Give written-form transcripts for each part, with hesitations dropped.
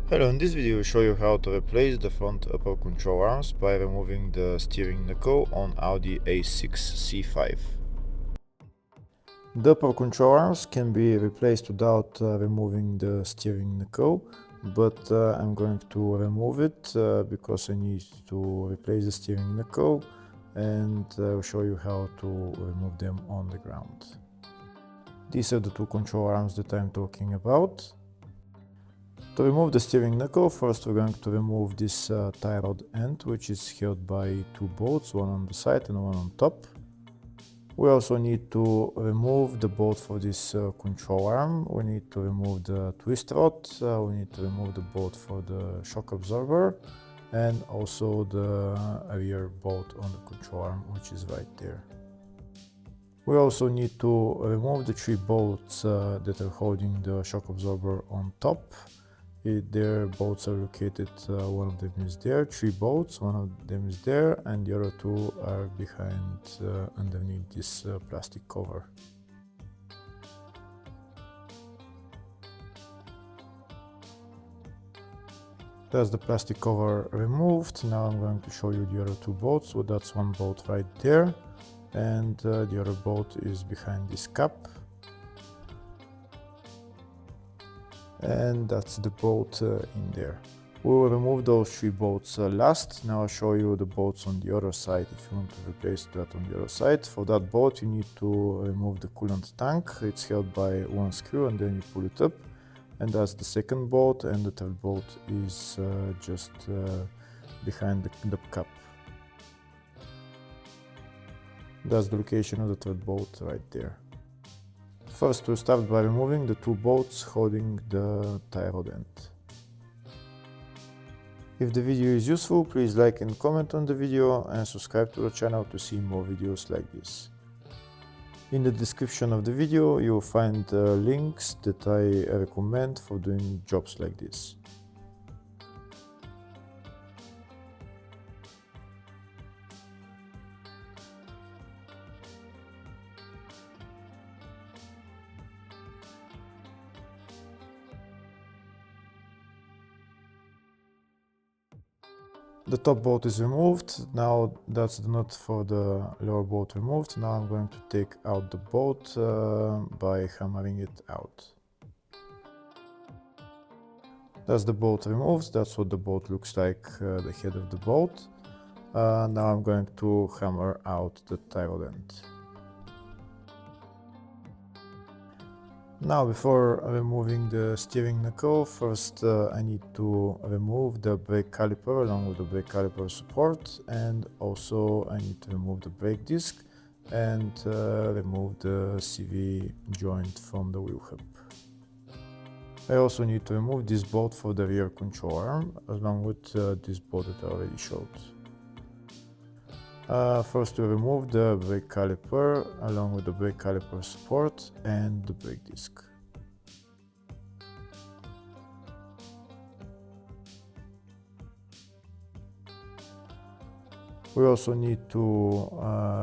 Hello, in this video I will show you how to replace the front upper control arms by removing the steering knuckle on Audi A6 C5. The upper control arms can be replaced without removing the steering knuckle, but I'm going to remove it because I need to replace the steering knuckle, and I'll show you how to remove them on the ground. These are the two control arms that I'm talking about. To remove the steering knuckle, first we're going to remove this tie rod end, which is held by two bolts, one on the side and one on top. We also need to remove the bolt for this control arm. We need to remove the twist rod, we need to remove the bolt for the shock absorber, and also the rear bolt on the control arm, which is right there. We also need to remove the three bolts that are holding the shock absorber on top. Their bolts are located, one of them is there, three bolts, one of them is there, and the other two are behind underneath this plastic cover. That's the plastic cover removed. Now I'm going to show you the other two bolts. So that's one bolt right there, and the other bolt is behind this cap. And that's the bolt in there. We will remove those three bolts last. Now I'll show you the bolts on the other side if you want to replace that on the other side. For that bolt you need to remove the coolant tank. It's held by one screw and then you pull it up, and that's the second bolt, and the third bolt is just behind the cap. That's the location of the third bolt right there. First, we'll start by removing the two bolts holding the tie rod end. If the video is useful, please like and comment on the video and subscribe to the channel to see more videos like this. In the description of the video, you will find links that I recommend for doing jobs like this. The top bolt is removed. Now that's the nut for the lower bolt removed. Now I'm going to take out the bolt by hammering it out. That's the bolt removed. That's what the bolt looks like, the head of the bolt. Now I'm going to hammer out the tie rod end. Now, before removing the steering knuckle, first I need to remove the brake caliper along with the brake caliper support, and also I need to remove the brake disc and remove the CV joint from the wheel hub. I also need to remove this bolt for the rear control arm along with this bolt that I already showed. First we remove the brake caliper along with the brake caliper support and the brake disc. We also need to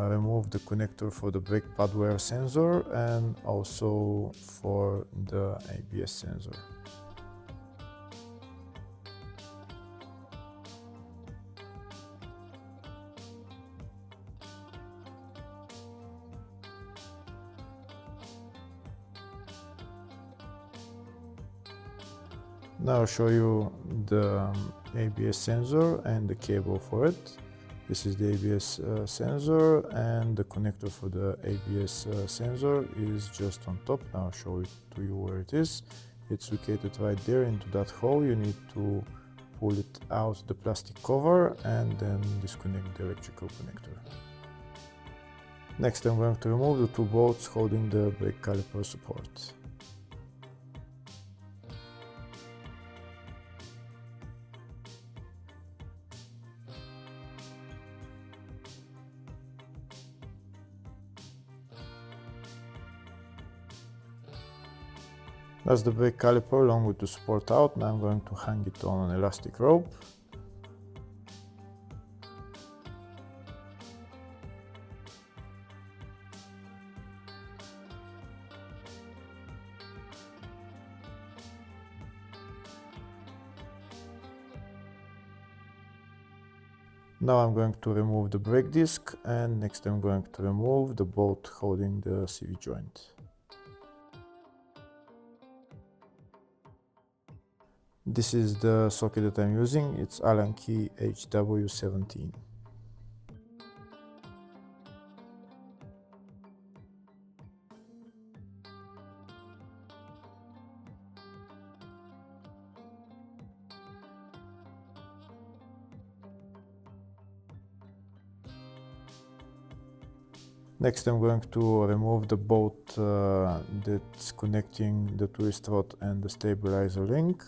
remove the connector for the brake pad wear sensor and also for the ABS sensor. Now I'll show you the ABS sensor and the cable for it. This is the ABS sensor, and the connector for the ABS sensor is just on top. Now I'll show it to you where it is. It's located right there into that hole. You need to pull it out the plastic cover and then disconnect the electrical connector. Next I'm going to remove the two bolts holding the brake caliper support. That's the brake caliper along with the support out. Now I'm going to hang it on an elastic rope. Now I'm going to remove the brake disc, and next I'm going to remove the bolt holding the CV joint. This is the socket that I'm using, it's Allen key HW17. Next I'm going to remove the bolt that's connecting the twist rod and the stabilizer link.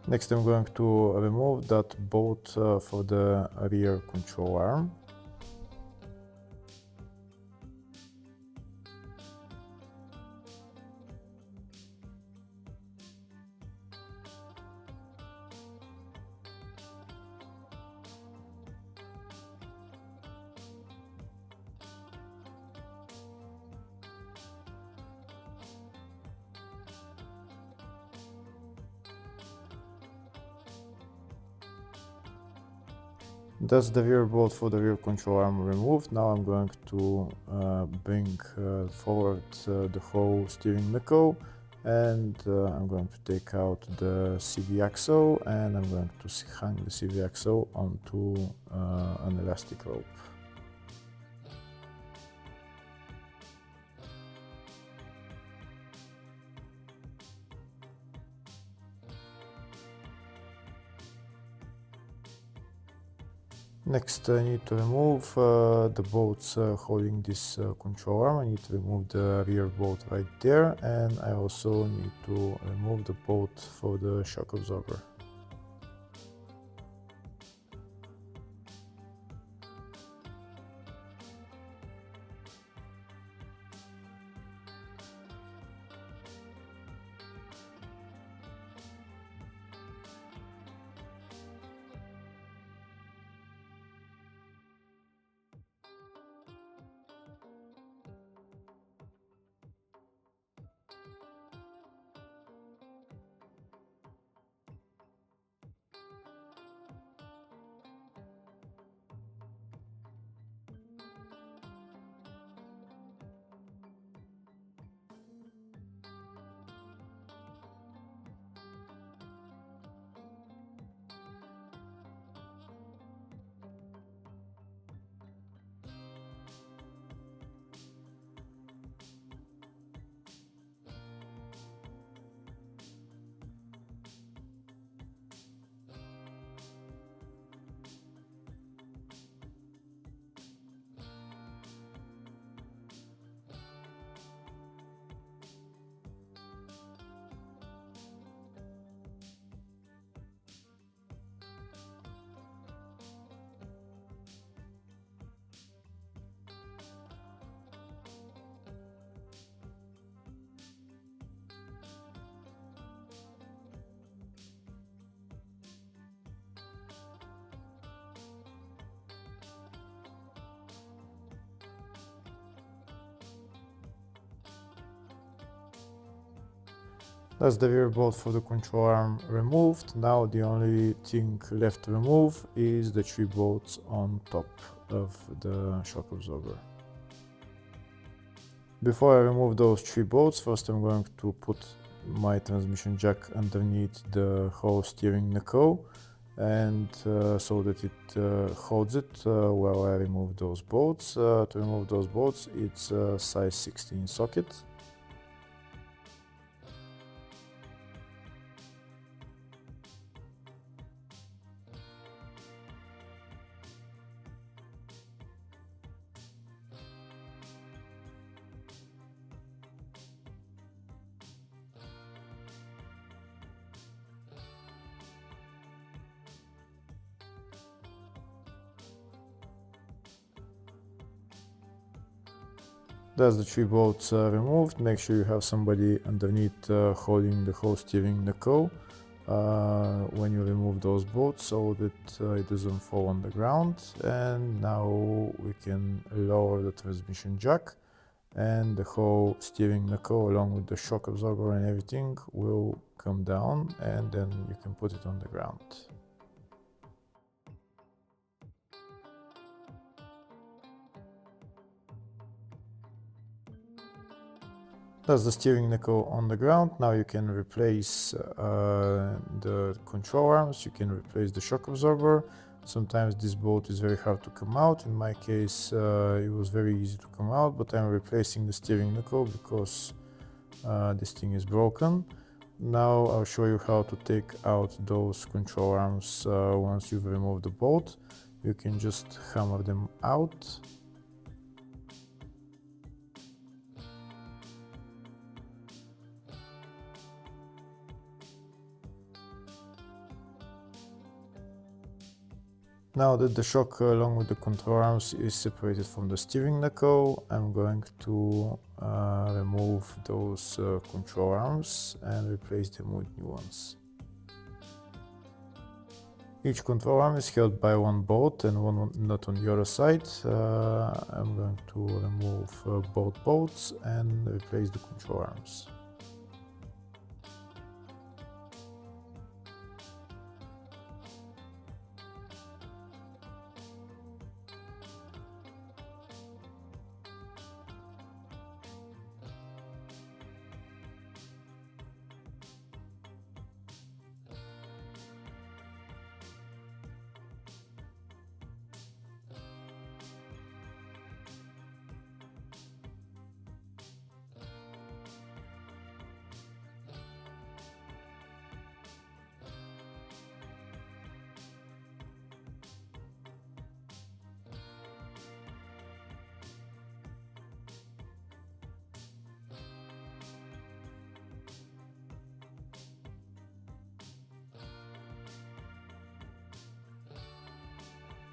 Next I'm going to remove that bolt for the rear control arm. That's the rear bolt for the rear control arm removed. Now I'm going to bring forward the whole steering knuckle, and I'm going to take out the CV axle, and I'm going to hang the CV axle onto an elastic rope. Next I need to remove the bolts holding this control arm. I need to remove the rear bolt right there, and I also need to remove the bolt for the shock absorber. That's the rear bolt for the control arm removed. Now the only thing left to remove is the 3 bolts on top of the shock absorber. Before I remove those 3 bolts, first I'm going to put my transmission jack underneath the whole steering knuckle, and so that it holds it while I remove those bolts. To remove those bolts, it's a size 16 socket. That's the 3 bolts removed. Make sure you have somebody underneath holding the whole steering knuckle. when you remove those bolts so that it doesn't fall on the ground. And now we can lower the transmission jack, and the whole steering knuckle along with the shock absorber and everything will come down, and then you can put it on the ground. That's the steering knuckle on the ground. Now you can replace the control arms, you can replace the shock absorber. Sometimes this bolt is very hard to come out. In my case, it was very easy to come out, but I'm replacing the steering knuckle because this thing is broken. Now I'll show you how to take out those control arms once you've removed the bolt. You can just hammer them out. Now that the shock along with the control arms is separated from the steering knuckle, I'm going to remove those control arms and replace them with new ones. Each control arm is held by one bolt and one nut on the other side. I'm going to remove both bolts and replace the control arms.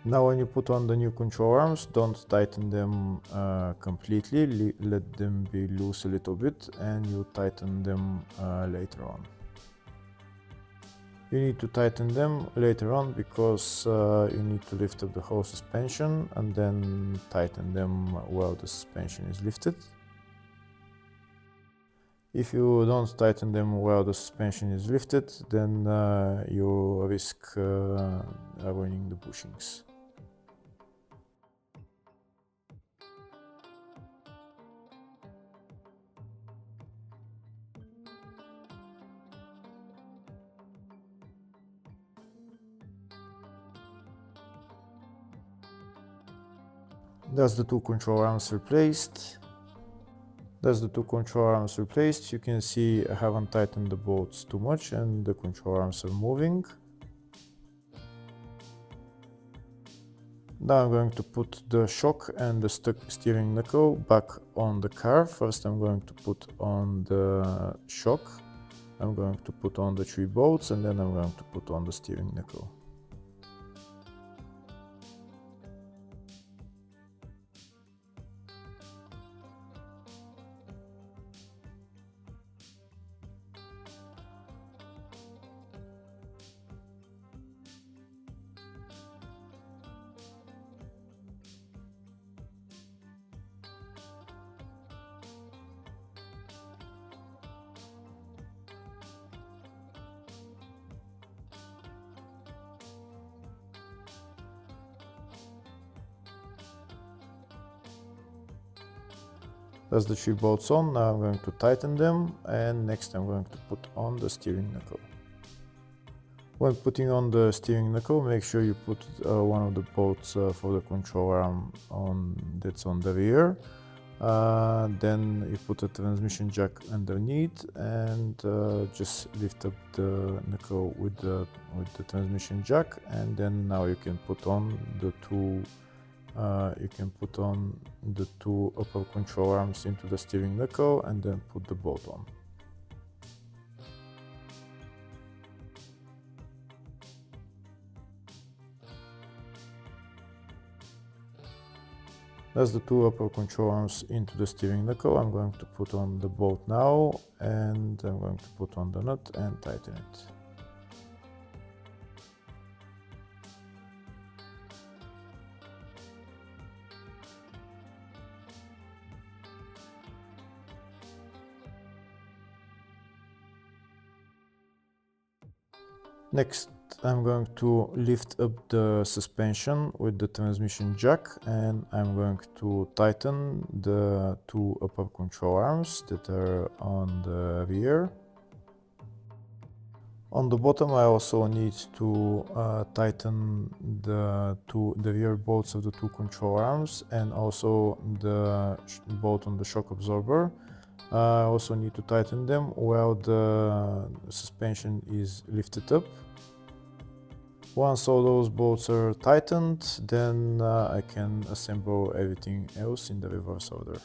Now when you put on the new control arms, don't tighten them completely, let them be loose a little bit and you tighten them later on. You need to tighten them later on because you need to lift up the whole suspension and then tighten them while the suspension is lifted. If you don't tighten them while the suspension is lifted, then you risk ruining the bushings. That's the two control arms replaced. You can see I haven't tightened the bolts too much and the control arms are moving. Now I'm going to put the shock and the stuck steering knuckle back on the car. First I'm going to put on the shock, I'm going to put on the 3 bolts, and then I'm going to put on the steering knuckle. That's the 3 bolts on. Now I'm going to tighten them, and next I'm going to put on the steering knuckle. When putting on the steering knuckle, make sure you put one of the bolts for the control arm that's on the rear. Then you put a transmission jack underneath and just lift up the knuckle with the transmission jack, and then now you can put on the two upper control arms into the steering knuckle and then put the bolt on. That's the two upper control arms into the steering knuckle. I'm going to put on the bolt now, and I'm going to put on the nut and tighten it. Next, I'm going to lift up the suspension with the transmission jack, and I'm going to tighten the two upper control arms that are on the rear. On the bottom, I also need to tighten the rear bolts of the two control arms and also the bolt on the shock absorber. I also need to tighten them while the suspension is lifted up. Once all those bolts are tightened, then I can assemble everything else in the reverse order.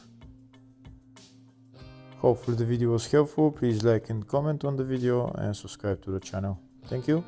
Hopefully the video was helpful. Please like and comment on the video and subscribe to the channel. Thank you.